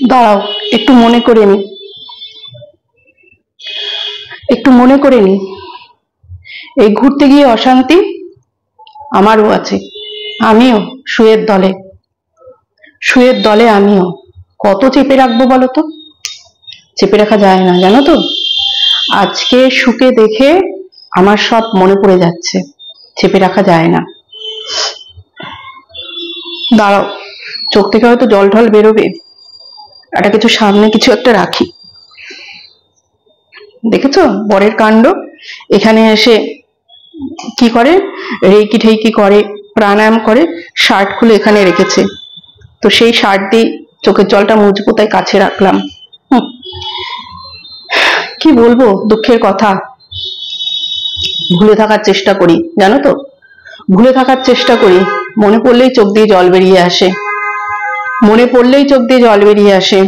দাঁড়াও, একটু মনে করে নি, এই ঘুরতে গিয়ে অশান্তি আমারও আছে। আমিও শুয়ের দলে আমিও। কত চেপে রাখবো বলো তো? চেপে রাখা যায় না, জানো তো। আজকে শুকে দেখে আমার সব মনে পড়ে যাচ্ছে, চেপে রাখা যায় না। দাঁড়াও, চোখ থেকে হয়তো জল ঢল বেরোবে, একটা কিছু সামনে কিছু একটা রাখি। দেখেছো বরের কাণ্ড? এখানে এসে কি করে, রেকি ঠেকি করে, প্রাণায়াম করে, শার্ট খুলে এখানে রেখেছে। তো সেই শার্ট দিয়ে চোখের জলটা মুছবো, তাই কাছে রাখলাম। কি বলবো, দুঃখের কথা। ভুলে থাকার চেষ্টা করি, জানো তো, ভুলে থাকার চেষ্টা করি। মনে পড়লেই চোখ দিয়ে জল বেরিয়ে আসে,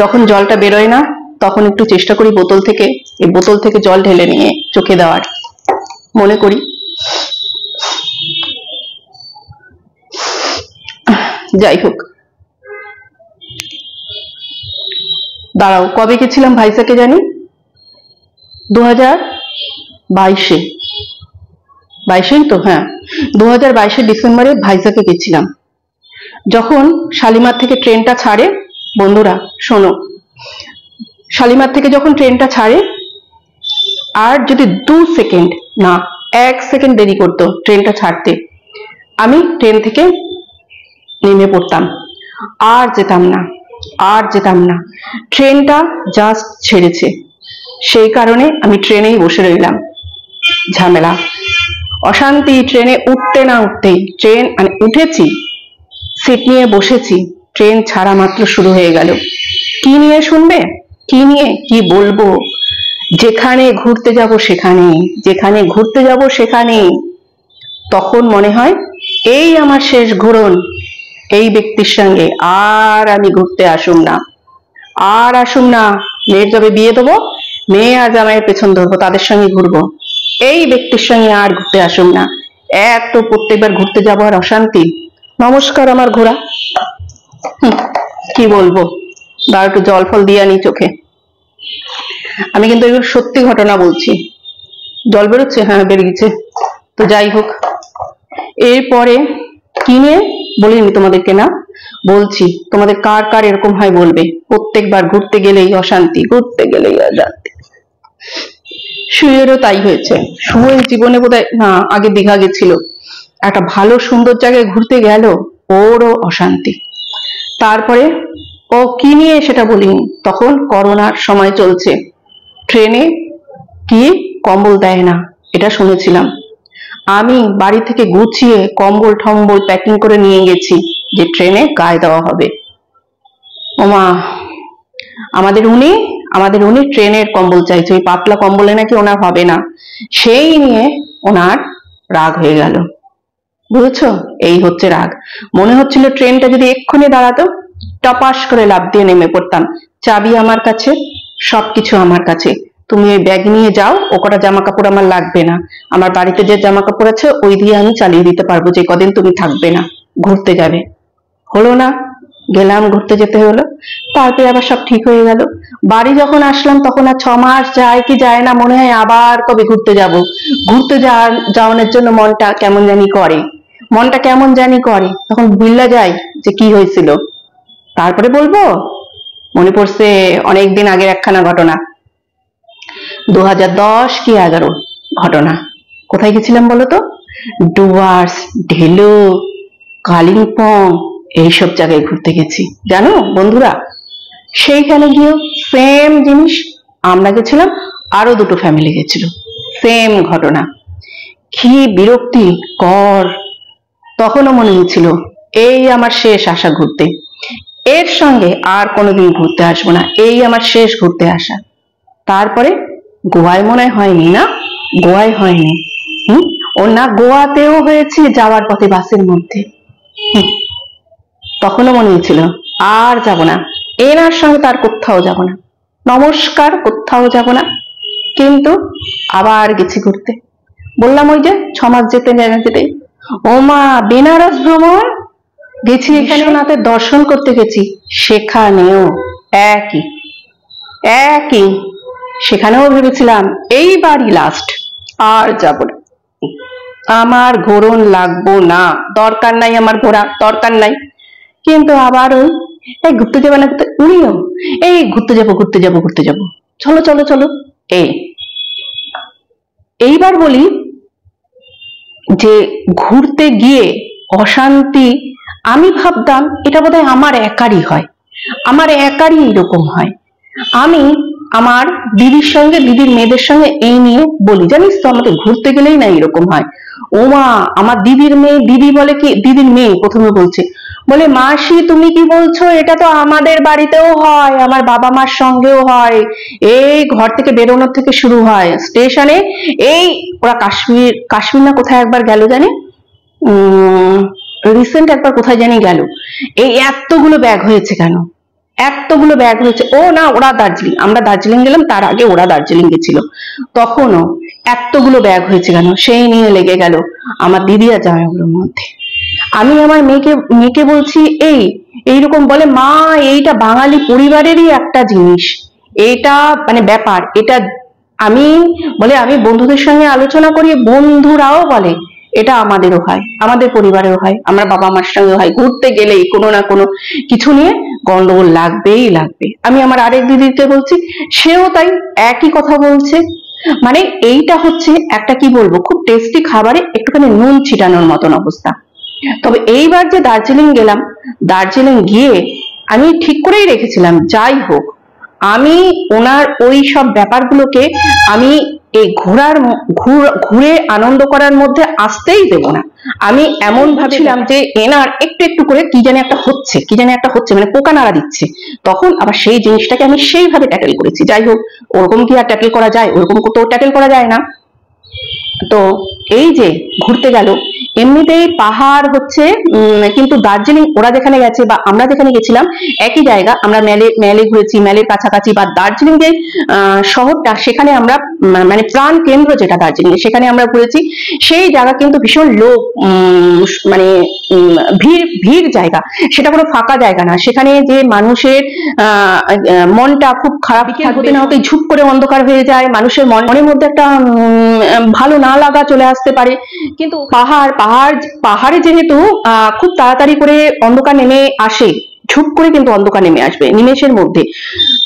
যখন জলটা বেরোয় না, তখন একটু চেষ্টা করি বোতল থেকে জল ঢেলে নিয়ে চোখে দেওয়ার। মনে করি। যাই হোক, দাঁড়াও, কবে গেছিলাম ভাইজাকে জানি? 2022-এ তো, হ্যাঁ, 2022 ডিসেম্বরে ভাইজাকে গেছিলাম। যখন শালিমার থেকে ট্রেনটা ছাড়ে, বন্ধুরা শোনো, শালিমার থেকে যখন ট্রেনটা ছাড়ে, আর যদি 2 সেকেন্ড না 1 সেকেন্ড দেরি করতো ট্রেনটা ছাড়তে, আমি ট্রেন থেকে নেমে পড়তাম, আর যেতাম না। ট্রেনটা জাস্ট ছেড়েছে, সেই কারণে আমি ট্রেনেই বসে রইলাম। ঝামেলা, অশান্তি। ট্রেনে উঠতে না উঠতেই, ট্রেন মানে উঠেছি, সিট নিয়ে বসেছি, ট্রেন ছাড়া মাত্র শুরু হয়ে গেল। কি নিয়ে শুনবে? কি বলবো? যেখানে ঘুরতে যাব সেখানে তখন মনে হয় এই আমার শেষ ঘুরন এই ব্যক্তির সঙ্গে। আর আমি ঘুরতে আসুম না। মেয়ের যবে বিয়ে দেবো, মেয়ে আর জামাইয়ের পেছন ধরবো, তাদের সঙ্গে ঘুরবো। এই ব্যক্তির সঙ্গে আর ঘুরতে আসুম না। এত প্রত্যেকবার ঘুরতে যাবো আর অশান্তি। নমস্কার আমার ঘোরা। কি বলবো, দাঁড়া একটু জল ফল দিয়ে আনি চোখে। আমি কিন্তু এগুলো সত্যি ঘটনা বলছি। জল বেরোচ্ছে? হ্যাঁ, বেরিয়েছে। তো যাই হোক, এরপরে কি নিয়ে বলিনি তোমাদেরকে? না বলছি, তোমাদের কার কার এরকম হয় বলবে। প্রত্যেকবার ঘুরতে গেলেই অশান্তি। শুয়েরও তাই হয়েছে। শুয়ে জীবনে বোধহয় না, আগে দীঘা গেছিল, একটা ভালো সুন্দর জায়গায় ঘুরতে গেল, ওরও অশান্তি। তারপরে ও কি নিয়ে সেটা বলিনি, তখন করোনার সময় চলছে, ট্রেনে কি কম্বল দেয় না এটা শুনেছিলাম। আমি বাড়ি থেকে গুছিয়ে কম্বল টম্বল প্যাকিং করে নিয়ে গেছি যে ট্রেনে গায়ে দেওয়া হবে। ওমা, আমাদের উনি ট্রেনের কম্বল চাইছে, ওই পাতলা কম্বলে নাকি ওনার হবে না, সেই নিয়ে ওনার রাগ হয়ে গেল। বুঝেছো? এই হচ্ছে রাগ। মনে হচ্ছিল ট্রেনটা যদি এক্ষুনি দাঁড়াতো, টপাস করে লাফ দিয়ে নেমে পড়তাম। চাবি আমার কাছে, সবকিছু আমার কাছে, তুমি ওই ব্যাগ নিয়ে যাও, ও কটা জামা কাপড় আমার লাগবে না, আমার বাড়িতে যে জামা কাপড় আছে ওই দিয়ে আমি চালিয়ে দিতে পারবো যে কদিন তুমি থাকবে না, ঘুরতে যাবে। হলো না, গেলাম, ঘুরতে যেতে হলো। তারপরে আবার সব ঠিক হয়ে গেল। বাড়ি যখন আসলাম তখন আর 6 মাস যায় কি যায় না, মনে হয় আবার কবে ঘুরতে যাব। যাওয়ানোর জন্য মনটা কেমন জানি করে, তখন ভুল্লা যায় যে কি হয়েছিল। তারপরে বলবো, মনে পড়ছে অনেকদিন আগের একখানা ঘটনা, 2010 কি 11 ঘটনা। কোথায় গেছিলাম বলতো? ডুয়ার্স, ঢেলো, কালিম্পং, এইসব জায়গায় ঘুরতে গেছি, জানো বন্ধুরা। সেইখানে গিয়ে সেম জিনিস, আমরা গেছিলাম, আরো 2টো ফ্যামিলি গেছিল, সেম ঘটনা। কি বিরক্তিকর। তখনও মনে হয়েছিল এই আমার শেষ আসা ঘুরতে, এর সঙ্গে আর কোনোদিন ঘুরতে আসবো না, এই আমার শেষ ঘুরতে আসা। তারপরে গোয়ায় মনে হয়নি, না গোয়ায় হয়নি, ও না গোয়াতেও হয়েছে যাওয়ার পথে বাসের মধ্যে। তখনও মনে হয়েছিল আর যাব না, এনার সঙ্গে তার কোথাও যাব না, নমস্কার, কোথাও যাব না। কিন্তু আবার গেছি ঘুরতে। বললাম ওই যে 6 মাস যেতে ও মা, বেনারস ভ্রমণ, গেছি এখানে নাথের দর্শন করতে গেছি, সেখানেও একই একই। সেখানেও ভেবেছিলাম এইবারই লাস্ট, আর যাব না, আমার ঘোরন লাগবো না, দরকার নাই আমার ঘোরা, দরকার নাই। কিন্তু আবার ওই এই ঘুরতে যাবে না, উনিও এই ঘুরতে যাবো ঘুরতে যাবো ঘুরতে যাবো, চলো চলো চলো। এইবার বলি যে ঘুরতে গিয়ে অশান্তি, আমি ভাবতাম এটা বোধহয় আমার একারই হয়, আমার একারই এরকম হয়। আমি আমার দিদির সঙ্গে, দিদির মেয়েদের সঙ্গে এই নিয়ে বলি, জানিস তো আমাদের ঘুরতে গেলেই না এরকম হয়। ও মা, আমার দিদির মেয়ে, দিদি বলে কি, দিদির মেয়ে প্রথমে বলছে, বলে মাসি তুমি কি বলছো, এটা তো আমাদের বাড়িতেও হয়, আমার বাবা মার সঙ্গেও হয়। এই ঘর থেকে বেরোনোর থেকে শুরু হয়, স্টেশনে এই ওরা কাশ্মীর, কাশ্মীর না কোথায় একবার গেল জানি, রিসেন্ট একবার কোথায় জানি গেল, এই এতগুলো ব্যাগ হয়েছে কেন, এতগুলো ব্যাগ হয়েছে। ও না, ওরা দার্জিলিং, আমরা দার্জিলিং গেলাম তার আগে ওরা দার্জিলিং গেছিল, তখনও এতগুলো ব্যাগ হয়েছে কেন, সেই নিয়ে লেগে গেল আমার দিদি আর জামাইগুলোর মধ্যে। আমি আমার মেয়েকে বলছি এইরকম, বলে মা এইটা বাঙালি পরিবারেরই একটা জিনিস, এটা মানে ব্যাপার এটা। আমি বলে আমি বন্ধুদের সঙ্গে আলোচনা করি, বন্ধুরাও বলে এটা আমাদেরও হয়, আমাদের পরিবারেও হয়, আমরা বাবা মার সঙ্গে হয়, ঘুরতে গেলেই কোনো না কোনো কিছু নিয়ে গন্ডগোল লাগবেই লাগবে। আমি আমার আরেক দিদিকে বলছি, সেও তাই একই কথা বলছে। মানে এইটা হচ্ছে একটা কি বলবো, খুব টেস্টি খাবারে একটুখানি নুন ছিটানোর মতন অবস্থা। তবে এইবার যে দার্জিলিং গেলাম, দার্জিলিং গিয়ে আমি ঠিক করেই রেখেছিলাম, যাই হোক আমি ওনার ওই সব ব্যাপারগুলোকে আমি এই ঘুরে আনন্দ করার মধ্যে আসতেই দেব না। আমি এমন ভাবছিলাম যে এনার একটু একটু করে কি জানি একটা হচ্ছে, কি জানি একটা হচ্ছে, মানে পোকা নাড়া দিচ্ছে, তখন আবার সেই জিনিসটাকে আমি সেইভাবে ট্যাকেল করেছি। যাই হোক, ওরকম কি আর ট্যাকেল করা যায়, ওরকম তো ট্যাকেল করা যায় না। তো এই যে ঘুরতে গেল, এমনিতেই পাহাড় হচ্ছে, কিন্তু দার্জিলিং ওরা যেখানে গেছে বা আমরা যেখানে গেছিলাম একই জায়গা, আমরা মেলে ঘুরেছি, মেলের কাছাকাছি বা দার্জিলিং যে শহরটা, সেখানে আমরা মানে প্রাণ কেন্দ্র যেটা দার্জিলিং, সেখানে আমরা ঘুরেছি। সেই জায়গা কিন্তু ভীষণ লোক, মানে ভিড় জায়গা, সেটা কোনো ফাঁকা জায়গা না। সেখানে যে মানুষের মনটা খুব খারাপ হতে না হতে ঝুপ করে অন্ধকার হয়ে যায়, মানুষের মনের মধ্যে একটা ভালো না লাগা চলে আসতে পারে। কিন্তু পাহাড়ে যেহেতু খুব তাড়াতাড়ি করে অন্ধকার নেমে আসে, ঝুপ করে কিন্তু অন্ধকার নেমে আসবে নিমেষের মধ্যে,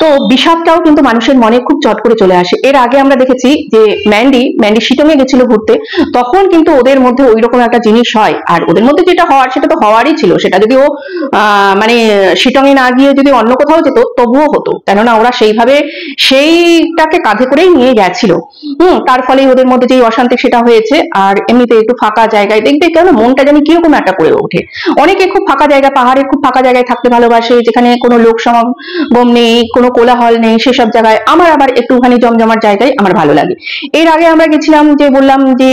তো বিষাদটাও কিন্তু মানুষের মনে খুব চট করে চলে আসে। এর আগে আমরা দেখেছি যে ম্যান্ডি শিটংয়ে গেছিল ঘুরতে, তখন কিন্তু ওদের মধ্যে ওই রকম একটা জিনিস হয়, আর ওদের মধ্যে যেটা হওয়ার সেটা তো হওয়ারই ছিল, সেটা যদি ও মানে শিটংয়ে না গিয়ে যদি অন্য কোথাও যেত তবুও হতো, কেননা ওরা সেইভাবে সেইটাকে কাঁধে করেই নিয়ে গেছিল। তার ফলে ওদের মধ্যে যে অশান্তি সেটা হয়েছে। আর এমনিতে একটু ফাঁকা জায়গায় দেখবে কেন মনটা জানি কিরকম একটা করে ওঠে। অনেকে খুব ফাঁকা জায়গা, পাহাড়ের খুব ফাঁকা জায়গায় থাকতে ভালোবাসে, যেখানে কোনো লোক সমাগম নেই, কোনো কোলাহল নেই, সেসব জায়গায়। আমার আবার একটুখানি জমজমাট জায়গায় আমার ভালো লাগে। এর আগে আমরা গেছিলাম, যে বললাম যে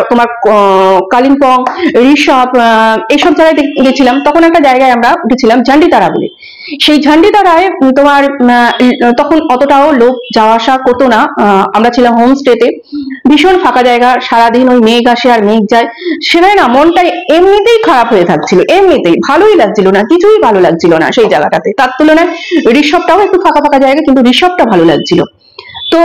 তোমার কালিম্পং, ঋষভ, এইসব জায়গায় গেছিলাম, তখন একটা জায়গায় আমরা উঠেছিলাম ঝান্ডিতারা বলে। সেই ঝান্ডিতারায় তোমার তখন অতটাও লোক যাওয়া আসা করতো না, আমরা ছিলাম হোমস্টেতে, ভীষণ ফাঁকা জায়গা, সারাদিন ওই মেঘ আসে আর মেঘ যায়, সেখানে না মনটা এমনিতেই খারাপ হয়ে থাকছিল, এমনিতেই ভালোই লাগছিল না, কিছুই ভালো লাগছিল না সেই জায়গাটাতে। তার তুলনায় ঋষভটাও একটু ফাঁকা ফাঁকা জায়গা, কিন্তু ঋষভটা ভালো লাগছিল। তো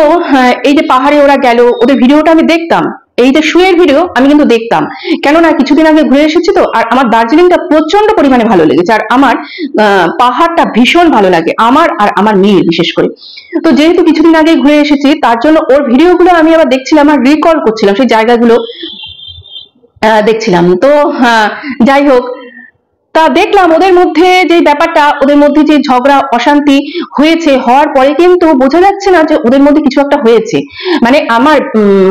এই যে পাহাড়ে ওরা গেল, ওদের ভিডিওটা আমি দেখতাম, এই যে শুয়ের ভিডিও আমি কিন্তু দেখতাম, কেননা কিছুদিন আগে ঘুরে এসেছি তো। আর আমার দার্জিলিংটা প্রচন্ড পরিমাণে ভালো লেগেছে, আর আমার পাহাড়টা ভীষণ ভালো লাগে আমার, আর আমার মেয়ের বিশেষ করে। তো যেহেতু কিছুদিন আগে ঘুরে এসেছি, তার জন্য ওর ভিডিওগুলো আমি আবার দেখছিলাম আর রিকল করছিলাম, সেই জায়গাগুলো দেখছিলাম। তো যাই হোক, তা দেখলাম ওদের মধ্যে যে ব্যাপারটা, ওদের মধ্যে যে ঝগড়া অশান্তি হয়েছে, হওয়ার পরে কিন্তু বোঝা যাচ্ছে না যে ওদের মধ্যে কিছু একটা হয়েছে। মানে আমার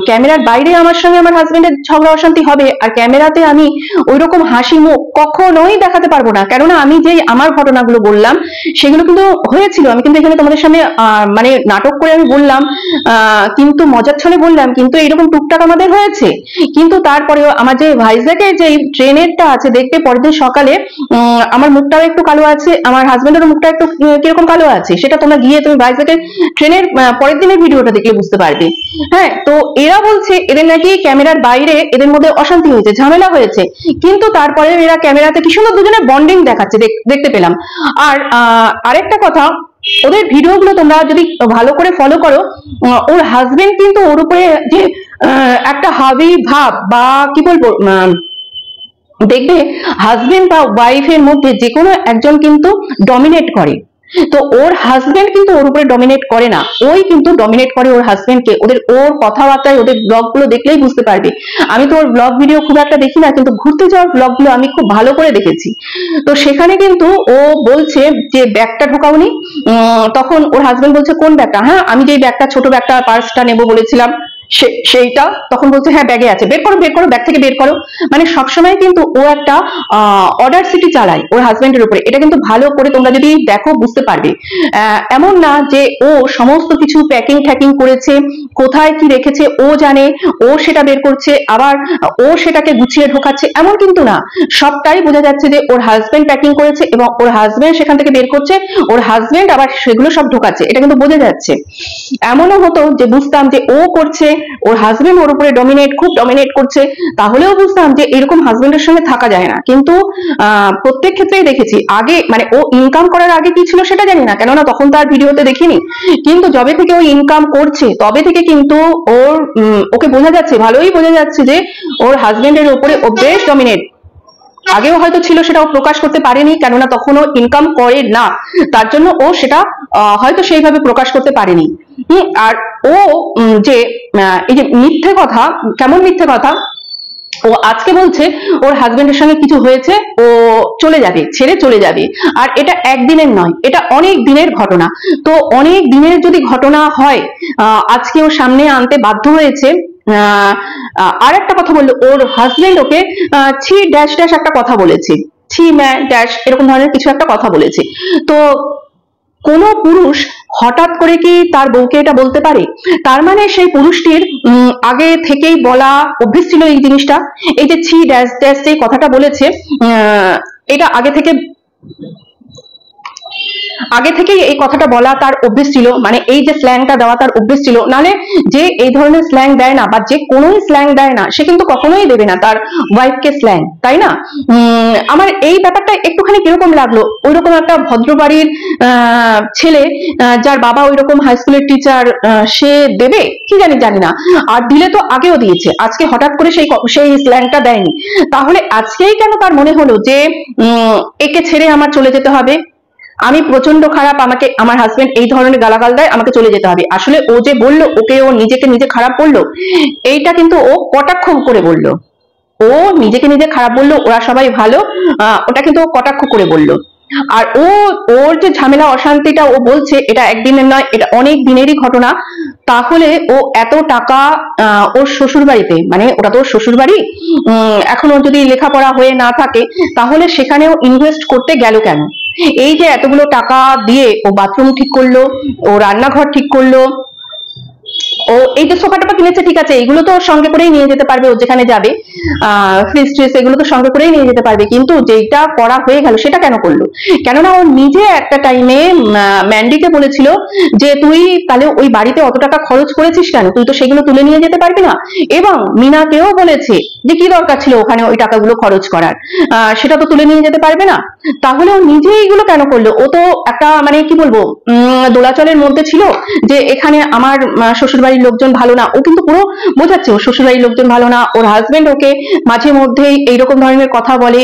ক্যামেরার বাইরে আমার সঙ্গে আমার হাজবেন্ডের ঝগড়া অশান্তি হবে, আর ক্যামেরাতে আমি ওইরকম হাসি মুখ কখনোই দেখাতে পারবো না, কেননা আমি যে আমার ঘটনাগুলো বললাম সেগুলো কিন্তু হয়েছিল। আমি কিন্তু এখানে তোমাদের সামনে মানে নাটক করে আমি বললাম, কিন্তু মজার ছলে বললাম, কিন্তু এইরকম টুকটাক আমাদের হয়েছে। কিন্তু তারপরেও আমার যে ভাইজ্যাকের যে ট্রেনেরটা আছে, দেখতে পরের দিন সকালে আমার মুখটাও একটু কালো আছে, আমার হাজবেন্ডেরও মুখটা একটু কিরকম কালো আছে, সেটা তোমরা গিয়ে তুমি ভাইজ্যাকের ট্রেনের পরের দিনের ভিডিওটা দেখলে বুঝতে পারবে। হ্যাঁ, তো এরা বলছে এদের নাকি ক্যামেরার বাইরে এদের মধ্যে অশান্তি হয়েছে, ঝামেলা হয়েছে, কিন্তু তারপরে এরা ক্যামেরাতে কি সুন্দর দুজনে বন্ডিং দেখাচ্ছে, দেখতে পেলাম। আর আরেকটা কথা, ওদের ভিডিওগুলো তোমরা যদি ভালো করে ফলো করো, ওর হাজবেন্ড কিন্তু ওর উপরে যে একটা হাবি ভাব বা কি বলবো, দেখবে হাজবেন্ড বা ওয়াইফের মধ্যে যে কোনো একজন কিন্তু ডমিনেট করে, তো ওর হাজবেন্ড কিন্তু ওর উপরে ডমিনেট করে না, ওই কিন্তু ডমিনেট করে ওর হাজবেন্ডকে। ওর কথাবার্তায়, ওদের ব্লগ গুলো দেখলেই বুঝতে পারবে। আমি তো ওর ব্লগ ভিডিও খুব একটা দেখি না, কিন্তু ঘুরতে যাওয়ার ব্লগ গুলো আমি খুব ভালো করে দেখেছি। তো সেখানে কিন্তু ও বলছে যে ব্যাগটা ঢোকাওনি, তখন ওর হাজবেন্ড বলছে কোন ব্যাগটা, হ্যাঁ আমি যে ব্যাগটা, ছোট ব্যাগটা, পার্সটা নেবো বলেছিলাম সেইটা, তখন বলছে হ্যাঁ ব্যাগে আছে, বের করো বের করো, ব্যাগ থেকে বের করো। মানে সবসময় কিন্তু ও একটা অর্ডার সিটি চালায় ওর হাজবেন্ডের উপরে, এটা কিন্তু ভালো করে তোমরা যদি দেখো বুঝতে পারবে। এমন না যে ও সমস্ত কিছু প্যাকিং ট্যাকিং করেছে, কোথায় কি রেখেছে ও জানে, ও সেটা বের করছে, আবার ও সেটাকে গুছিয়ে ঢোকাচ্ছে, এমন কিন্তু না। সবটাই বোঝা যাচ্ছে যে ওর হাজবেন্ড প্যাকিং করেছে এবং ওর হাজবেন্ড সেখান থেকে বের করছে, ওর হাজবেন্ড আবার সেগুলো সব ঢোকাচ্ছে, এটা কিন্তু বোঝা যাচ্ছে। এমনও হতো যে বুঝতাম যে ও করছে, ওর হাজবেন্ড ওর উপরে ডমিনেট, খুব ডমিনেট করছে, তাহলেও বুঝতাম যে এরকম হাজবেন্ডের সঙ্গে থাকা যায় না। কিন্তু প্রত্যেক ক্ষেত্রেই দেখেছি, আগে মানে ও ইনকাম করার আগে কি ছিল সেটা জানি না, কেননা তখন তার ভিডিওতে দেখিনি, কিন্তু যবে থেকে ও ইনকাম করছে তবে থেকে কিন্তু ওকে বোঝা যাচ্ছে, ভালোই বোঝা যাচ্ছে যে ওর হাজবেন্ডের উপরে ও বেশ ডমিনেট। আগেও হয়তো ছিল, সেটাও প্রকাশ করতে পারেনি, কেননা তখন ও ইনকাম করে না, তার জন্য ও সেটা হয়তো সেইভাবে প্রকাশ করতে পারেনি। আর ও যে এই যে মিথ্যে কথা, কেমন মিথ্যে কথা, ও আজকে বলছে ওর হাজবেন্ডের সঙ্গে কিছু হয়েছে, ও চলে যাবে, ছেড়ে চলে যাবে। আর এটা একদিনের নয়, এটা অনেক দিনের ঘটনা। তো অনেক দিনের যদি ঘটনা হয়, আজকে ও সামনে আনতে বাধ্য হয়েছে। আর একটা কথা বললো, ওর হাজবেন্ড ওকে ছি ড্যাশ ড্যাশ একটা কথা বলেছে, ছি ম্যা ড্যাশ এরকম ধরনের কিছু একটা কথা বলেছে। তো কোন পুরুষ হঠাৎ করে কি তার বউকে এটা বলতে পারে? তার মানে সেই পুরুষটির আগে থেকেই বলা অভ্যেস ছিল এই জিনিসটা, এই যে ছি ড্যাশ ড্যাশ যে কথাটা বলেছে, এটা আগে থেকেই এই কথাটা বলা তার অভ্যেস ছিল, মানে এই যে স্ল্যাংটা দেওয়া তার অভ্যেস ছিল। নালে যে এই ধরনের স্ল্যাং দেয় না বা যে কোনো স্ল্যাং দেয় না, সে কিন্তু কখনোই দেবে না তার ওয়াইফকে স্ল্যাং, তাই না? আমার এই ব্যাপারটা একটুখানি কিরকম লাগলো, ওইরকম একটা ভদ্র বাড়ির ছেলে, যার বাবা ওইরকম হাই স্কুলের টিচার, সে দেবে কি জানি না। আর দিলে তো আগেও দিয়েছে, আজকে হঠাৎ করে সেই স্ল্যাংটা দেয়নি। তাহলে আজকেই কেন তার মনে হলো যে একে ছেড়ে আমার চলে যেতে হবে, আমি প্রচন্ড খারাপ, আমাকে আমার হাজবেন্ড এই ধরনের গালাগাল দেয়, আমাকে চলে যেতে হবে। আসলে ও যে বললো, ওকে ও নিজেকে নিজে খারাপ বললো, এইটা কিন্তু ও কটাক্ষ করে বললো, ও নিজেকে নিজে খারাপ বললো, ওরা সবাই ভালো, ওটা কিন্তু ও কটাক্ষ করে বললো। আর ওর যে ঝামেলা অশান্তিটা ও বলছে, এটা একদিনের নয়, এটা অনেক দিনেরই ঘটনা। তাহলে ও এত টাকা ওর শ্বশুর বাড়িতে, মানে ওটা তো ওর শ্বশুর বাড়ি, এখন ওর যদি লেখাপড়া হয়ে না থাকে, তাহলে সেখানেও ইনভেস্ট করতে গেল কেন? এই যে এতগুলো টাকা দিয়ে ও বাথরুম ঠিক করলো, ও রান্নাঘর ঠিক করলো, ও এই যে সোফা টোফা কিনেছে, ঠিক আছে, এগুলো তো ওর সঙ্গে করেই নিয়ে যেতে পারবে, ও যেখানে যাবে, ফ্রিজ ট্রিজ এগুলো তো সঙ্গে করেই নিয়ে যেতে পারবে, কিন্তু যেটা করা হয়ে গেল সেটা কেন করলো? কেননা ও নিজে একটা টাইমে ম্যান্ডিকে বলেছিল যে তুই তাহলে ওই বাড়িতে অত টাকা খরচ করেছিস কেন, তুই তো সেগুলো তুলে নিয়ে যেতে পারবি না। এবং মিনাকেও বলেছে যে কি দরকার ছিল ওখানে ওই টাকাগুলো খরচ করার, সেটা তো তুলে নিয়ে যেতে পারবে না। তাহলে ও নিজে এইগুলো কেন করলো? ও তো একটা মানে কি বলবো, দোলাচলের মধ্যে ছিল যে এখানে আমার শ্বশুর বাড়ির লোকজন ভালো না, ও কিন্তু পুরো বোঝাচ্ছে ওর শ্বশুর বাড়ির লোকজন ভালো না, ওর হাজবেন্ড ওকে মাঝে মধ্যেই এইরকম ধরনের কথা বলে।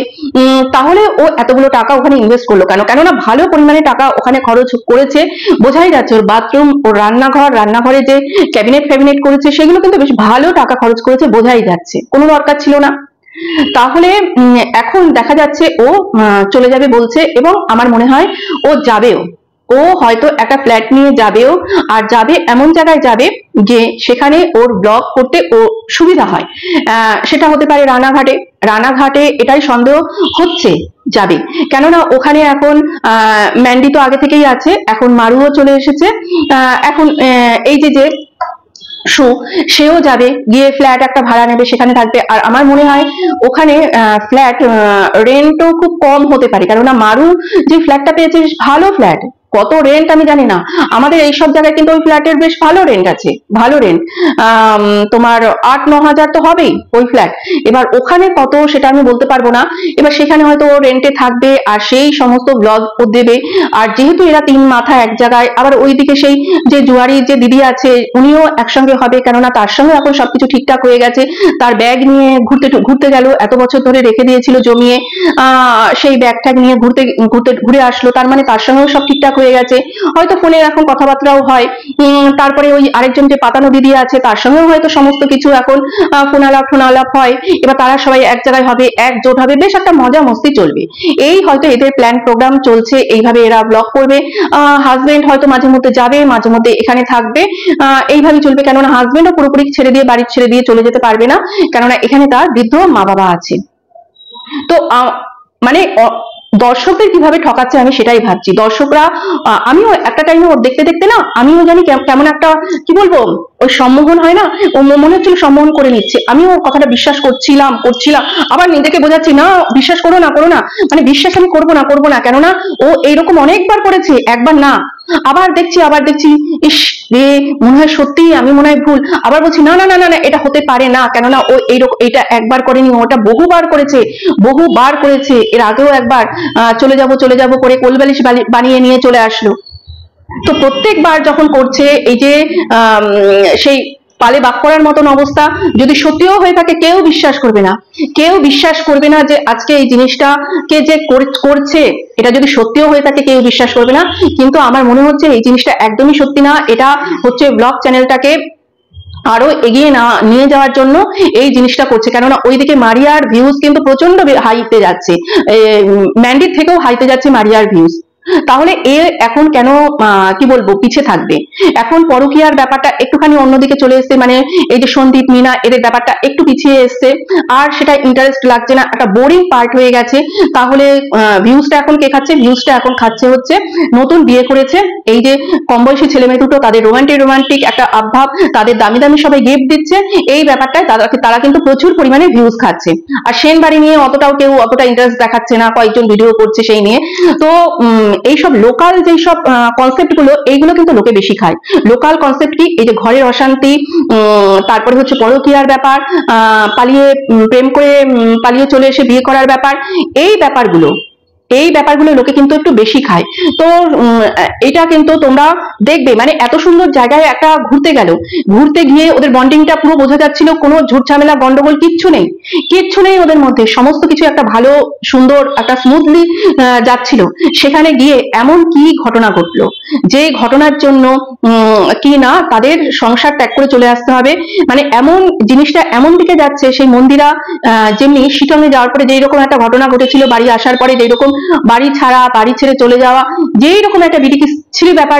তাহলে ও এতগুলো টাকা ওখানে ইনভেস্ট করলো কেন? কেননা ভালো পরিমাণে টাকা ওখানে খরচ করেছে, বোঝাই যাচ্ছে। ওর বাথরুম, ওর রান্নাঘরে যে ক্যাবিনেট করেছে, সেগুলো কিন্তু বেশ ভালো টাকা খরচ করেছে, বোঝাই যাচ্ছে, কোনো দরকার ছিল না। তাহলে এখন দেখা যাচ্ছে ও চলে যাবে বলছে, এবং আমার মনে হয় ও যাবেও, ও হয়তো একটা ফ্ল্যাট নিয়ে যাবেও, আর যাবে এমন জায়গায় যাবে যে সেখানে ওর ব্লগ করতে ও সুবিধা হয়। সেটা হতে পারে রানাঘাটে এটাই সন্দেহ হচ্ছে যাবে, কেননা ওখানে এখন ম্যান্ডি তো আগে থেকেই আছে, এখন মারুও চলে এসেছে। এখন এই যে সু, সেও যাবে, গিয়ে ফ্ল্যাট একটা ভাড়া নেবে, সেখানে থাকবে। আর আমার মনে হয় ওখানে ফ্ল্যাট রেন্টও খুব কম হতে পারে, কেননা মারু যে ফ্ল্যাটটা পেয়েছে ভালো ফ্ল্যাট। কত রেন্ট আমি জানি না, আমাদের এইসব জায়গায় কিন্তু ওই ফ্ল্যাটের বেশ ভালো রেন্ট আছে, ভালো রেন্ট। তোমার 8-9 হাজার তো হবেই ওই ফ্ল্যাট। এবার ওখানে কত সেটা আমি বলতে পারবো না। এবার সেখানে হয়তো ও রেন্টে থাকবে আর সেই সমস্ত ব্লগ ও দেবে। আর যেহেতু এরা 3 মাথা এক জায়গায়, আবার ওইদিকে সেই যে জুয়ারি যে দিদি আছে উনিও একসঙ্গে হবে, কেননা তার সঙ্গে এখন সবকিছু ঠিকঠাক হয়ে গেছে। তার ব্যাগ নিয়ে ঘুরতে ঘুরতে গেল, এত বছর ধরে রেখে দিয়েছিল জমিয়ে, সেই ব্যাগ ট্যাগ নিয়ে ঘুরতে ঘুরতে ঘুরে আসলো, তার মানে তার সঙ্গেও সব ঠিকঠাক হয়ে গেছে। হয়তো ফোনে এখন কথাবার্তাও হয়। তারপরে ওই আরেকজন যে পাতানো দিদি আছে তার সঙ্গেও হয়তো সমস্ত কিছু এখন ফোন আলাপ হয়। এবার তারা সবাই এক জায়গায় হবে, একজোট হবে, বেশ একটা মজা মস্তি চলবে। এই হয়তো এদের প্ল্যান প্রোগ্রাম চলছে, এইভাবে এরা ব্লগ করবে। হাজবেন্ড হয়তো মাঝে মধ্যে যাবে, মাঝে মধ্যে এখানে থাকবে, এইভাবে চলবে। কেননা হাজবেন্ডও পুরোপুরি ছেড়ে দিয়ে, বাড়ি ছেড়ে দিয়ে চলে যেতে পারবে না, কেননা এখানে তার বৃদ্ধ মা বাবা আছে। তো মানে দর্শকদের কিভাবে ঠকাচ্ছে আমি সেটাই ভাবছি। দর্শকরা, আমিও একটা টাইমে ওর দেখতে দেখতে না, আমিও জানি কেমন একটা, কি বলবো, ওই সম্মোহন হয় না, ও মনে হচ্ছিল সম্মোহন করে নিচ্ছে। আমিও কথাটা বিশ্বাস করছিলাম, আবার নিজেকে বোঝাচ্ছি না বিশ্বাস করো না, মানে বিশ্বাস আমি করবো না, কেননা ও এইরকম অনেকবার করেছে, একবার না। আবার দেখছি ইস রে, মনে হয় সত্যি, আমি মনে হয় ভুল। আবার বলছি না না না না, এটা হতে পারে না, কেননা ও এইরকম, এটা একবার করেনি, ওটা বহুবার করেছে। এর আগেও একবার চলে যাব করে কোলবালিশ বানিয়ে নিয়ে চলে আসলো। তো প্রত্যেকবার যখন করছে এই যে সেই পালে বাক করার মতন অবস্থা, যদি সত্যিও হয়ে থাকে কেউ বিশ্বাস করবে না যে আজকে এই জিনিসটাকে যে করছে, এটা যদি সত্যিও হয়ে থাকে কেউ বিশ্বাস করবে না। কিন্তু আমার মনে হচ্ছে এই জিনিসটা একদমই সত্যি না, এটা হচ্ছে ব্লগ চ্যানেলটাকে আরো এগিয়ে নিয়ে যাওয়ার জন্য এই জিনিসটা করছে। কেননা ওইদিকে মারিয়ার ভিউজ কিন্তু প্রচন্ড হাইতে যাচ্ছে, ম্যান্ডির থেকেও হাইতে যাচ্ছে মারিয়ার ভিউজ। তাহলে এ এখন কেন কি বলবো পিছে থাকবে? এখন পরকীয়ার ব্যাপারটা একটুখানি অন্যদিকে চলে এসছে, মানে এই যে সন্দীপ মিনা এদের ব্যাপারটা একটু পিছিয়ে এসছে, আর সেটা ইন্টারেস্ট লাগছে না, একটা বোরিং পার্ট হয়ে গেছে। তাহলে ভিউজটা এখন কে খাচ্ছে? ভিউজটা এখন খাচ্ছে হচ্ছে নতুন বিয়ে করেছে এই যে কম বয়সী ছেলে মেয়ে দুটো, তাদের রোমান্টিক একটা আবভাব, তাদের দামি দামি সবাই গিফট দিচ্ছে, এই ব্যাপারটায় তারা কিন্তু প্রচুর পরিমাণে ভিউজ খাচ্ছে। আর সেন বাড়ি নিয়ে কেউ অতটা ইন্টারেস্ট দেখাচ্ছে না, কয়েকজন ভিডিও করছে সেই নিয়ে। তো এইসব লোকাল যেই সব কনসেপ্ট গুলো, এইগুলো কিন্তু লোকে বেশি খায়। লোকাল কনসেপ্ট কি? এই যে ঘরের অশান্তি, তারপরে হচ্ছে পরকীয়ার ব্যাপার, পালিয়ে প্রেম করে পালিয়ে চলে এসে বিয়ে করার ব্যাপার, এই ব্যাপারগুলো লোকে কিন্তু একটু বেশি খায়। তো এটা কিন্তু তোমরা দেখবে, মানে এত সুন্দর জায়গায় একটা ঘুরতে গিয়ে ওদের বন্ডিংটা পুরো বোঝা যাচ্ছিল, কোনো ঝুট ঝামেলা গন্ডগোল কিচ্ছু নেই ওদের মধ্যে, সমস্ত কিছু একটা ভালো সুন্দর একটা স্মুথলি যাচ্ছিল। সেখানে গিয়ে এমন কি ঘটনা ঘটলো, যে ঘটনার জন্য কি না তাদের সংসার ত্যাগ করে চলে আসতে হবে। মানে এমন জিনিসটা এমন দিকে যাচ্ছে, সেই মন্দিরা যেমনি শিটংয়ে যাওয়ার পরে যেই রকম একটা ঘটনা ঘটেছিল, বাড়ি আসার পরে যেই রকম বাড়ি ছেড়ে চলে যাওয়া, যেই রকম একটা বিড়িকিচ্ছিরি ব্যাপার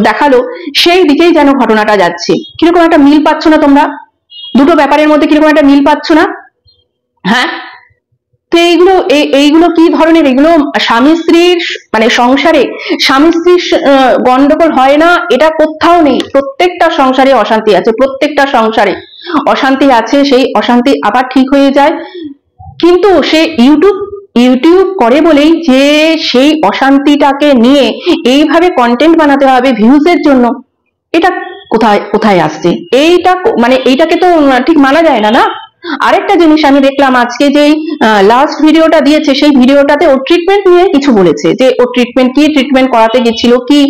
দেখালো, সেই দিকেই যেন ঘটনাটা যাচ্ছে। কিরকম একটা মিল পাচ্ছ না তোমরা? দুটো ব্যাপারের মধ্যে কিরকম একটা মিল পাচ্ছ না? হ্যাঁ, তো এইগুলো কি ধরনের? এগুলো স্বামী স্ত্রীর, মানে সংসারে স্বামী স্ত্রীর গন্ডগোল হয় না এটা কোথাও নেই। প্রত্যেকটা সংসারে অশান্তি আছে, প্রত্যেকটা সংসারে অশান্তি আছে, সেই অশান্তি আবার ঠিক হয়ে যায়। কিন্তু সে ইউটিউব করে বলেই যে সেই অশান্তিটাকে নিয়ে এইভাবে কন্টেন্ট বানাতে হবে ভিউজের জন্য, এটা কোথায় আসছে? মানে এইটাকে তো ঠিক মানা যায় না, না? আরেকটা জিনিস আমি দেখলাম আজকে, যেই লাস্ট ভিডিওটা দিয়েছে, সেই ভিডিওটাতে ও ট্রিটমেন্ট নিয়ে কিছু বলেছে, যে ও ট্রিটমেন্ট করাতে গেছিল, কি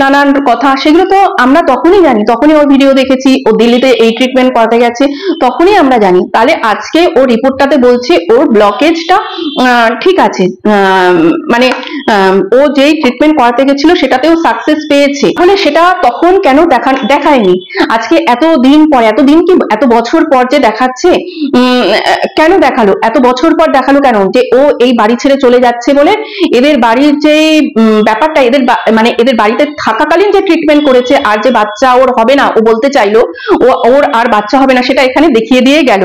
নানান কথা, সেগুলো তো আমরা তখনই জানি, তখনই ওর ভিডিও দেখেছি, ও দিল্লিতে এই ট্রিটমেন্ট করাতে গেছে, তখনই আমরা জানি। তাহলে আজকে ও রিপোর্টটাতে বলছে ওর ব্লকেজটা ঠিক আছে, মানে ও যেই ট্রিটমেন্ট করাতে গেছিল সেটাতেও সাকসেস পেয়েছে, তাহলে সেটা তখন কেন দেখায়নি? আজকে এত এত বছর পর যে দেখাচ্ছে, কেন দেখালো? এত বছর পর দেখালো কেন? যে ও এই বাড়ি ছেড়ে চলে যাচ্ছে বলে এদের বাড়ির যে ব্যাপারটা, মানে এদের বাড়িতে থাকাকালীন যে ট্রিটমেন্ট করেছে, আর যে বাচ্চা ওর হবে না, ও বলতে চাইলো ওর আর বাচ্চা হবে না, সেটা এখানে দেখিয়ে দিয়ে গেল।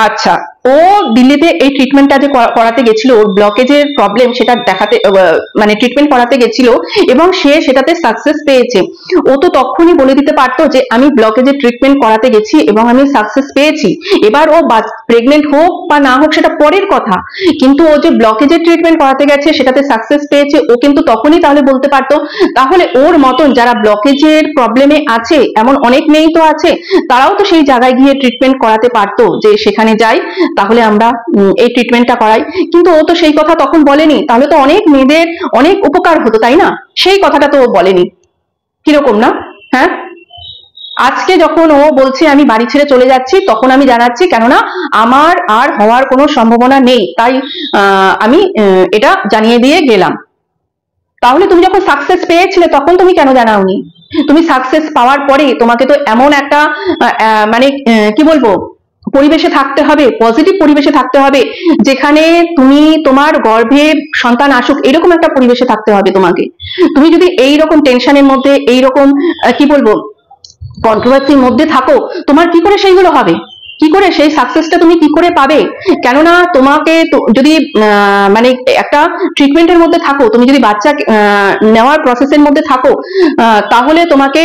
আচ্ছা, ও দিল্লিতে এই ট্রিটমেন্টটা যে করাতে গেছিল, ওর ব্লকেজের প্রবলেম সেটা দেখাতে মানে ট্রিটমেন্ট করাতে গেছিল এবং সে সেটাতে সাকসেস পেয়েছে। ও তো তখনই বলে দিতে পারতো যে আমি ব্লকেজের ট্রিটমেন্ট করাতে গেছি এবং আমি সাকসেস পেয়েছি। এবার ও প্রেগনেন্ট হোক বা না হোক সেটা পরের কথা, কিন্তু ও যে ব্লকেজের ট্রিটমেন্ট করাতে গেছে সেটাতে সাকসেস পেয়েছে, ও কিন্তু তখনই তাহলে বলতে পারতো। তাহলে ওর মতন যারা ব্লকেজের প্রবলেমে আছে, এমন অনেক মেয়েই তো আছে, তারাও তো সেই জায়গায় গিয়ে ট্রিটমেন্ট করাতে পারতো, যে সেখানে যাই তাহলে আমরা এই ট্রিটমেন্টটা করাই। কিন্তু ও তো সেই কথা তখন বলেনি, তাহলে তো অনেক মেয়েদের অনেক উপকার হতো, তাই না? সেই কথাটা তো ও বলেনি। কিরকম না? হ্যাঁ, আজকে যখন ও বলছে আমি বাড়ি ছেড়ে চলে যাচ্ছি, তখন আমি জানাচ্ছি কেননা আমার আর হওয়ার কোনো সম্ভাবনা নেই, তাই আমি এটা জানিয়ে দিয়ে গেলাম। তাহলে তুমি যখন সাকসেস পেয়েছিলে তখন তুমি কেন জানাওনি? তুমি সাকসেস পাওয়ার পরে তোমাকে তো এমন একটা মানে কি বলবো, পরিবেশে থাকতে হবে, পজিটিভ পরিবেশে থাকতে হবে, যেখানে তুমি তোমার গর্ভে সন্তান আসুক এরকম একটা পরিবেশে থাকতে হবে তোমাকে। তুমি যদি এইরকম টেনশনের মধ্যে, এইরকম কি বলবো, কন্ট্রোভার্সির মধ্যে থাকো, তোমার কি করে সেইগুলো হবে? কি করে সেই সাকসেসটা তুমি কি করে পাবে? কেননা তোমাকে যদি মানে একটা ট্রিটমেন্টের মধ্যে থাকো, তুমি যদি বাচ্চা নেওয়ার প্রসেসের মধ্যে থাকো, তাহলে তোমাকে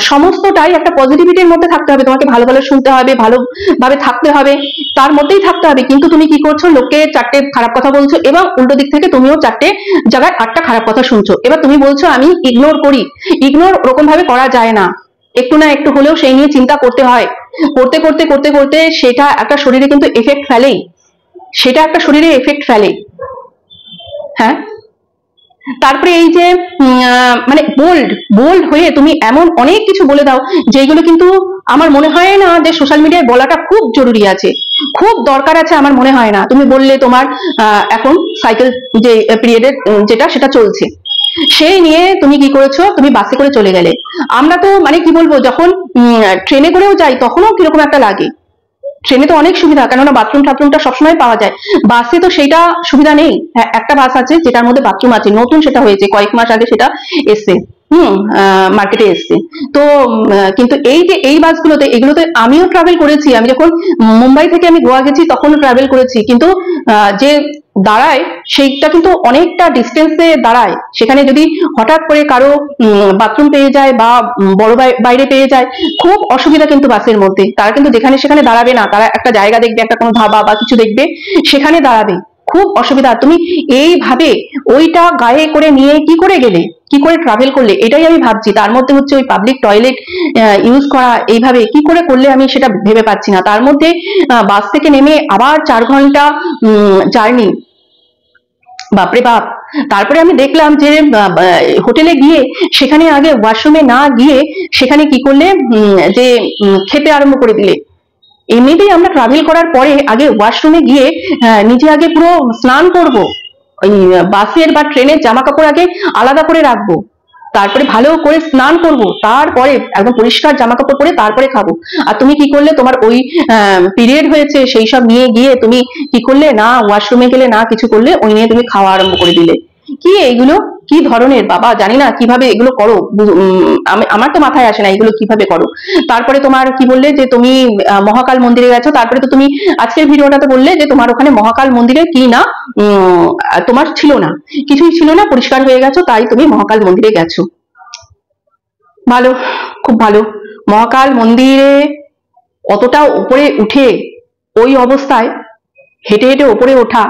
সমস্তটাই একটা পজিটিভিটির মধ্যে থাকতে হবে, তোমাকে ভালো ভালো শুনতে হবে, ভালোভাবে থাকতে হবে, তার মধ্যেই থাকতে হবে। কিন্তু তুমি কি করছো, লোককে চারটে খারাপ কথা বলছো এবং উল্টো দিক থেকে তুমিও চারটে জায়গায় আটটা খারাপ কথা শুনছো। এবার তুমি বলছো আমি ইগনোর করি। ইগনোর ওরকম ভাবে করা যায় না, একটু না একটু হলেও সেই নিয়ে চিন্তা করতে হয়। করতে করতে করতে করতে সেটা একটা শরীরে কিন্তু এফেক্ট ফেলেই, সেটা একটা শরীরে এফেক্ট ফেলে। হ্যাঁ, তারপরে এই যে মানে বোল্ড বোল্ড হয়ে তুমি এমন অনেক কিছু বলে দাও, যেগুলো কিন্তু আমার মনে হয় না যে সোশ্যাল মিডিয়ায় বলাটা খুব জরুরি আছে, খুব দরকার আছে। আমার মনে হয় না। তুমি বললে তোমার এখন সাইকেল যে পিরিয়ডের যেটা সেটা চলছে, সেই নিয়ে তুমি কি করেছো, তুমি বাসে করে চলে গেলে। আমরা তো মানে কি বলবো, যখন ট্রেনে করেও যাই তখনও কিরকম একটা লাগে। ট্রেনে তো অনেক সুবিধা, কেননা বাথরুম টাথরুমটা সবসময় পাওয়া যায়। বাসে তো সেইটা সুবিধা নেই। হ্যাঁ, একটা বাস আছে যেটার মধ্যে বাথরুম আছে, নতুন সেটা হয়েছে, কয়েক মাস আগে সেটা এসছে, মার্কেটে এসছে। তো কিন্তু এই যে এই বাসগুলোতে, এগুলোতে আমিও ট্রাভেল করেছি। আমি যখন মুম্বাই থেকে আমি গোয়া গেছি তখনও ট্রাভেল করেছি, কিন্তু যে দাঁড়ায় সেইটা কিন্তু অনেকটা ডিস্টেন্সে দাঁড়ায়। সেখানে যদি হঠাৎ করে কারো বাথরুম পেয়ে যায় বা বড় বাইরে পেয়ে যায়, খুব অসুবিধা কিন্তু বাসের মধ্যে। তারা কিন্তু যেখানে সেখানে দাঁড়াবে না, তারা একটা জায়গা দেখবে, একটা কোনো ধাবা বা কিছু দেখবে, সেখানে দাঁড়াবে। খুব অসুবিধা। তুমি এইভাবে ওইটা গায়ে করে নিয়ে কি করে গেলে, কি করে ট্রাভেল করলে, এটাই আমি ভাবছি। তার মধ্যে হচ্ছে ওই পাবলিক টয়লেট ইউজ করা, এইভাবে কি করে করলে আমি সেটা ভেবে পাচ্ছি না। তার মধ্যে বাস থেকে নেমে আবার 4 ঘন্টা জার্নি, বাপরে বাপ। তারপরে আমি দেখলাম যে হোটেলে গিয়ে সেখানে আগে ওয়াশরুমে না গিয়ে সেখানে কি করলে, যে খেতে আরম্ভ করে দিলে। এমনিতেই আমরা ট্রাভেল করার পরে আগে ওয়াশরুমে গিয়ে নিজে আগে পুরো স্নান করব, ওই বাসের বা ট্রেনের জামা কাপড় আগে আলাদা করে রাখবো, তারপরে ভালো করে স্নান করব, তারপরে একদম পরিষ্কার জামা কাপড় পরে তারপরে খাবো। আর তুমি কি করলে, তোমার ওই পিরিয়ড হয়েছে সেই সব নিয়ে গিয়ে তুমি কি করলে, না ওয়াশরুমে গেলে না কিছু করলে, ওই নিয়ে তুমি খাওয়া আরম্ভ করে দিলে। কি এইগুলো, কি ধরনের বাবা, জানি না কিভাবে এগুলো করো। আমার তো মাথায় আসে না এগুলো কিভাবে করো। তারপরে তোমার কি বললে যে তুমি মহাকাল মন্দিরে গেছো, তারপরে তো তুমি আজকের ভিডিওটাতে বললে যে তোমার ওখানে মহাকাল মন্দিরে কি না তোমার ছিল না, কিছুই ছিল না, পরিষ্কার হয়ে গেছো, তাই তুমি মহাকাল মন্দিরে গেছো। ভালো, খুব ভালো। মহাকাল মন্দিরে অতটা উপরে উঠে ওই অবস্থায় হেঁটে হেঁটে ওপরে ওঠা,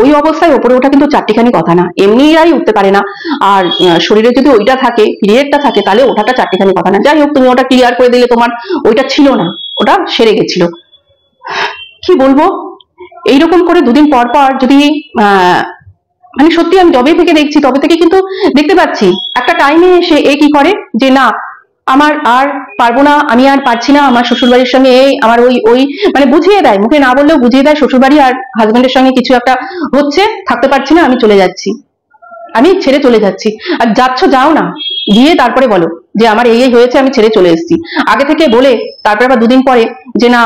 ওই অবস্থায় ওপরে ওঠা কিন্তু চারটিখানি কথা না, এমনিই উঠতে পারে না। আর শরীরে যদি ওইটা থাকে, পিরিয়ডটা থাকে, তাহলে ওঠাটা চারটিখানি কথা না। যাই হোক, তুমি ওটা ক্লিয়ার করে দিলে, তোমার ওইটা ছিল না, ওটা সেরে গেছিল। কি বলবো, এইরকম করে দুদিন পর পর যদি মানে সত্যি আমি যবে থেকে দেখছি তবে থেকে কিন্তু দেখতে পাচ্ছি একটা টাইমে এসে এ কি করে যে না, আমার আর পারবো না, আমি আর পারছি না, আমার শ্বশুর বাড়ির সঙ্গে এই আমার ওই ওই মানে বুঝিয়ে দেয়, মুখে না বললেও বুঝিয়ে দেয় শ্বশুর বাড়ি আর হাজবেন্ডের সঙ্গে কিছু একটা হচ্ছে, থাকতে পারছি না, আমি চলে যাচ্ছি, আমি ছেড়ে চলে যাচ্ছি। আর যাচ্ছ যাও না, গিয়ে তারপরে বলো যে আমার এই এই হয়েছে, আমি ছেড়ে চলে এসেছি। আগে থেকে বলে তারপরে আবার দুদিন পরে যে না,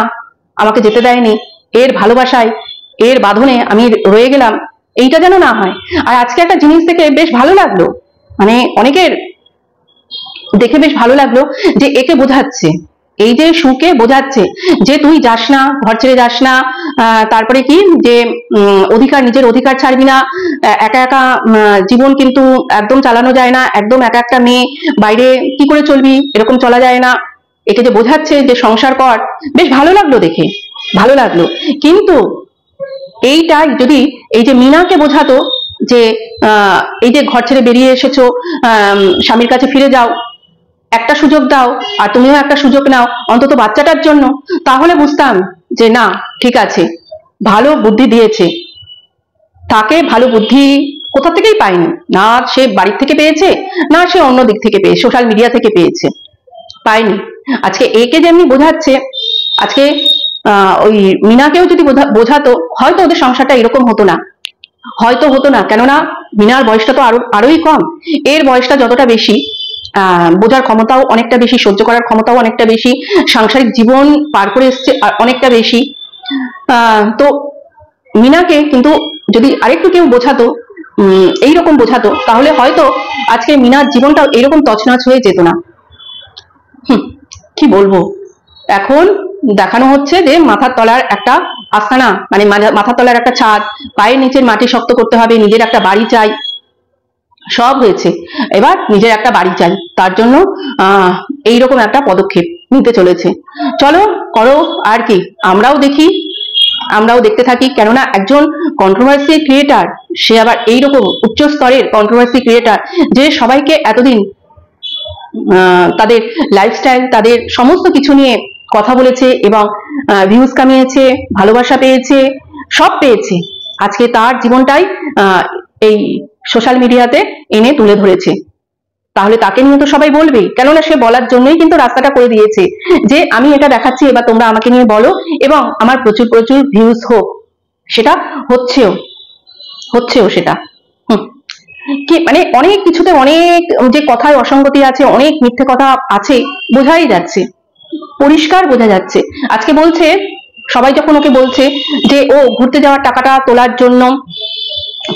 আমাকে যেতে দেয়নি, এর ভালোবাসায় এর বাঁধনে আমি রয়ে গেলাম, এইটা যেন না হয়। আর আজকে একটা জিনিস দেখে বেশ ভালো লাগলো, মানে অনেকের দেখে বেশ ভালো লাগলো যে একে বোঝাচ্ছে এই যে সুকে বোঝাচ্ছে যে তুই যাস না, ঘর ছেড়ে যাস না, তারপরে কি যে অধিকার, নিজের অধিকার ছাড়বি না, একা একা জীবন কিন্তু একদম চালানো যায় না, একদম একা একটা মেয়ে বাইরে কি করে চলবি, এরকম চলা যায় না, একে যে বোঝাচ্ছে যে সংসার কর, বেশ ভালো লাগলো দেখে, ভালো লাগলো। কিন্তু এইটাই যদি এই যে মিনাকে বোঝাতো যে এই যে ঘর ছেড়ে বেরিয়ে এসেছো, স্বামীর কাছে ফিরে যাও, একটা সুযোগ দাও, আর তুমিও একটা সুযোগ নাও অন্তত বাচ্চাটার জন্য, তাহলে বুঝতাম যে না ঠিক আছে, ভালো বুদ্ধি দিয়েছে। তাকে ভালো বুদ্ধি কোথা থেকেই পায়নি, না সে বাড়ির থেকে পেয়েছে, না সে অন্য দিক থেকে পেয়েছে, সোশ্যাল মিডিয়া থেকে পেয়েছে, পায়নি। আজকে একে যেমনি বোঝাচ্ছে, আজকে ওই মিনাকেও যদি বোঝাতো, হয়তো ওদের সংসারটা এরকম হতো না, হয়তো হতো না। কেননা মিনার বয়সটা তো আরোই কম, এর বয়সটা যতটা বেশি, বোঝার ক্ষমতাও অনেকটা বেশি, সহ্য করার ক্ষমতাও অনেকটা বেশি, সাংসারিক জীবন পার করে এসছে অনেকটা বেশি। তো মিনাকে কিন্তু যদি আরেকটু কেউ বোঝাতো, এইরকম বোঝাতো, তাহলে হয়তো আজকে মিনার জীবনটাও এরকম তছনছ হয়ে যেত না। কি বলবো, এখন দেখানো হচ্ছে যে মাথার তলার একটা আস্তানা, মানে মাথার তলার একটা ছাদ, পায়ের নিচের মাটি শক্ত করতে হবে, নিজের একটা বাড়ি চাই, সব হয়েছে, এবার নিজের একটা বাড়ি চাই, তার জন্য এইরকম একটা পদক্ষেপ নিতে চলেছে। চলো করো, আর কি, আমরাও দেখি, আমরাও দেখতে থাকি। কেননা একজন কন্ট্রোভার্সি ক্রিয়েটার, সে আবার এইরকম উচ্চ স্তরের কন্ট্রোভার্সি ক্রিয়েটার, যে সবাইকে এতদিন তাদের লাইফস্টাইল, তাদের সমস্ত কিছু নিয়ে কথা বলেছে এবং ভিউজ কামিয়েছে, ভালোবাসা পেয়েছে, সব পেয়েছে, আজকে তার জীবনটাই এই সোশ্যাল মিডিয়াতে এনে তুলে ধরেছে। তাহলে তাকে নিয়ে তো সবাই বলবেই, কেননা সে বলার জন্যই কিন্তু রাস্তাটা করে দিয়েছে যে আমি এটা দেখাচ্ছি, এবার তোমরা আমাকে নিয়ে বলো এবং আমার প্রচুর প্রচুর ভিউজ হোক। সেটা হচ্ছেও সেটা। কি মানে অনেক কিছুতে অনেক যে কথায় অসঙ্গতি আছে, অনেক মিথ্যে কথা আছে, বোঝাই যাচ্ছে, পরিষ্কার বোঝা যাচ্ছে। আজকে বলছে, সবাই যখন ওকে বলছে যে ও ঘুরতে যাওয়ার টাকাটা তোলার জন্য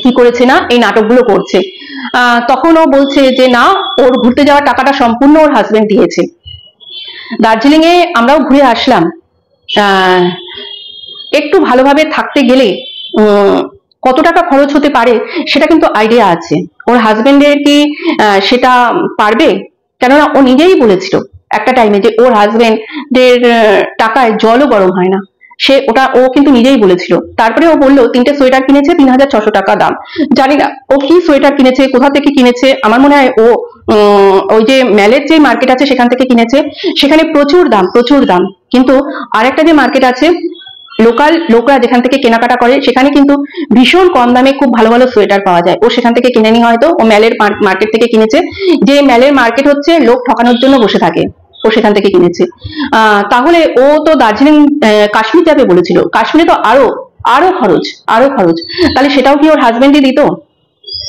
কি করেছে না, এই নাটকগুলো করছে, তখন ও বলছে যে না, ওর ঘুরতে যাওয়ার টাকাটা সম্পূর্ণ ওর হাজবেন্ড দিয়েছে। দার্জিলিং এ আমরাও ঘুরে আসলাম, একটু ভালোভাবে থাকতে গেলে কত টাকা খরচ হতে পারে সেটা কিন্তু আইডিয়া আছে। ওর হাজবেন্ডের কি সেটা পারবে? কেননা ও নিজেই বলেছিল একটা টাইমে যে ওর হাজবেন্ডের টাকায় জলও গরম হয় না, সে ওটা ও কিন্তু নিজেই বলেছিল। তারপরে ও বললো 3টে সোয়েটার কিনেছে 3600 টাকা দাম। জানি না ও কি সোয়েটার কিনেছে, কোথা থেকে কিনেছে, আমার মনে হয় ও ওই যে ম্যালের যে মার্কেট আছে সেখান থেকে কিনেছে, সেখানে প্রচুর দাম, প্রচুর দাম। কিন্তু আরেকটা যে মার্কেট আছে, লোকাল লোকরা যেখান থেকে কেনাকাটা করে, সেখানে কিন্তু ভীষণ কম দামে খুব ভালো ভালো সোয়েটার পাওয়া যায়। ও সেখান থেকে কিনেনি, হয়তো ও ম্যালের মার্কেট থেকে কিনেছে, যে ম্যালের মার্কেট হচ্ছে লোক ঠকানোর জন্য বসে থাকে, ও সেখান থেকে কিনেছে। তাহলে ও তো দার্জিলিং কাশ্মীর যাবে বলেছিল, কাশ্মীরে তো আরো আরো খরচ, আরো খরচ, তাহলে সেটাও কি ওর হাজবেন্ডই দিত?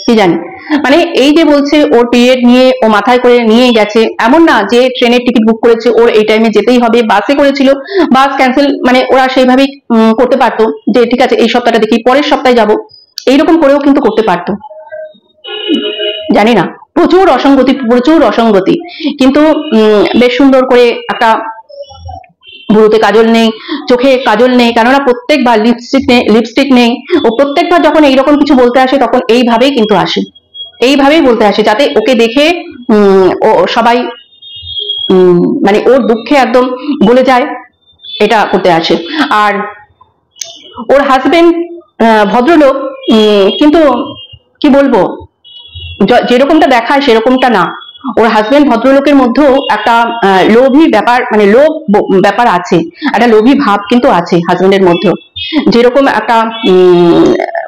কি জানি। মানে এই যে বলছে ওর পিরিয়ড নিয়ে ও মাথায় করে নিয়ে গেছে, এমন না যে ট্রেনের টিকিট বুক করেছে ওর এই টাইমে যেতেই হবে, বাসে করেছিল, বাস ক্যান্সেল, মানে ওরা সেইভাবেই করতে পারতো যে ঠিক আছে এই সপ্তাহটা দেখি, পরের সপ্তাহে যাব, এইরকম করেও কিন্তু করতে পারতো। জানি না, প্রচুর অসঙ্গতি, প্রচুর অসঙ্গতি। কিন্তু বেশ সুন্দর করে একটা, ভুরুতে কাজল নেই, চোখে কাজল নেই, কেননা প্রত্যেকবার লিপস্টিক নেই, ও প্রত্যেকবার যখন এইরকম কিছু বলতে আসে তখন এইভাবেই কিন্তু আসে, এইভাবেই বলতে আসে, যাতে ওকে দেখে ও সবাই মানে ওর দুঃখে একদম গলে যায়, এটা করতে আসে। আর ওর হাজবেন্ড ভদ্রলোক, কিন্তু কি বলবো, যেরকমটা দেখায় সেরকমটা না। ওর হাজবেন্ড ভদ্রলোকের মধ্যেও একটা লোভী ব্যাপার, মানে লোভ ব্যাপার আছে, একটা লোভী ভাব কিন্তু আছে হাজবেন্ডের মধ্যেও। যেরকম একটা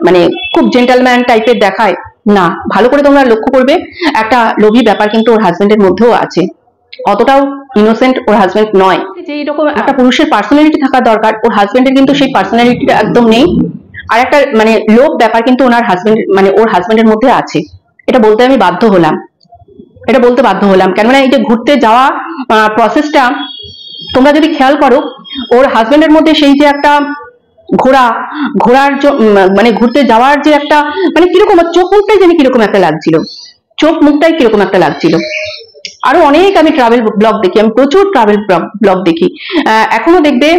মানে খুব জেন্টলম্যান টাইপের দেখায় না, ভালো করে তোমরা লক্ষ্য করবে, একটা লোভী ব্যাপার কিন্তু ওর হাজবেন্ডের মধ্যেও আছে। অতটাও ইনোসেন্ট ওর হাজবেন্ড নয়। যে এরকম একটা পুরুষের পার্সোনালিটি থাকা দরকার, ওর হাজবেন্ডের কিন্তু সেই পার্সোনালিটিটা একদম নেই। আর একটা মানে লোভ ব্যাপার কিন্তু ওনার হাজবেন্ড, মানে ওর হাজবেন্ডের মধ্যে আছে, এটা বলতে আমি বাধ্য হলাম, এটা বলতে বাধ্য হলাম। কেননা এই যে ঘুরতে যাওয়া প্রসেসটা তোমরা যদি খেয়াল করো, ওর হাজবেন্ডের মধ্যে সেই যে একটা ঘোরার মানে ঘুরতে যাওয়ার যে একটা, মানে কিরকম চোখ মুখটাই যেন কিরকম একটা লাগছিল, চোখ মুখটাই কিরকম একটা লাগছিল। আরো অনেক আমি ট্রাভেল ব্লগ দেখি, আমি প্রচুর ট্রাভেল ব্লগ দেখি। এখনো দেখবে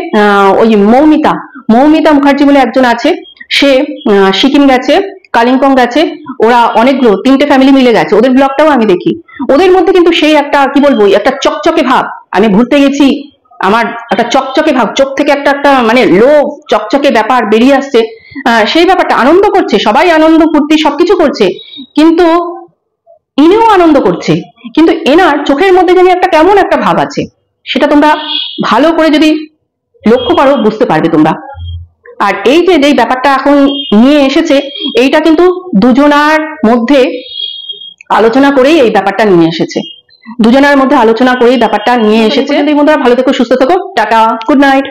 ওই মৌমিতা মুখার্জি বলে একজন আছে, সে সিকিম গেছে, কালিম্পং গেছে, ওরা অনেকগুলো 3টে ফ্যামিলি মিলে গেছে, ওদের ব্লগটাও আমি দেখি। ওদের মধ্যে কিন্তু সেই একটা কি বলবো, একটা চকচকে ভাব, আমি ঘুরতে গেছি আমার একটা চকচকে ভাব, চোখ থেকে একটা একটা মানে লোভ চকচকে ব্যাপার বেরিয়ে আসছে। সেই ব্যাপারটা আনন্দ করছে, সবাই আনন্দ ফুর্তি সবকিছু করছে, কিন্তু ইনিও আনন্দ করছে, কিন্তু এনার চোখের মধ্যে যেন একটা কেমন একটা ভাব আছে, সেটা তোমরা ভালো করে যদি লক্ষ্য করো বুঝতে পারবে তোমরা। আর এই যে যেই ব্যাপারটা এখন নিয়ে এসেছে, এইটা কিন্তু দুজনার মধ্যে আলোচনা করেই এই ব্যাপারটা নিয়ে এসেছে, দুজনের মধ্যে আলোচনা করেই ব্যাপারটা নিয়ে এসেছে। বন্ধুরা ভালো থেকো, সুস্থ থেকো, টাটা, গুড নাইট।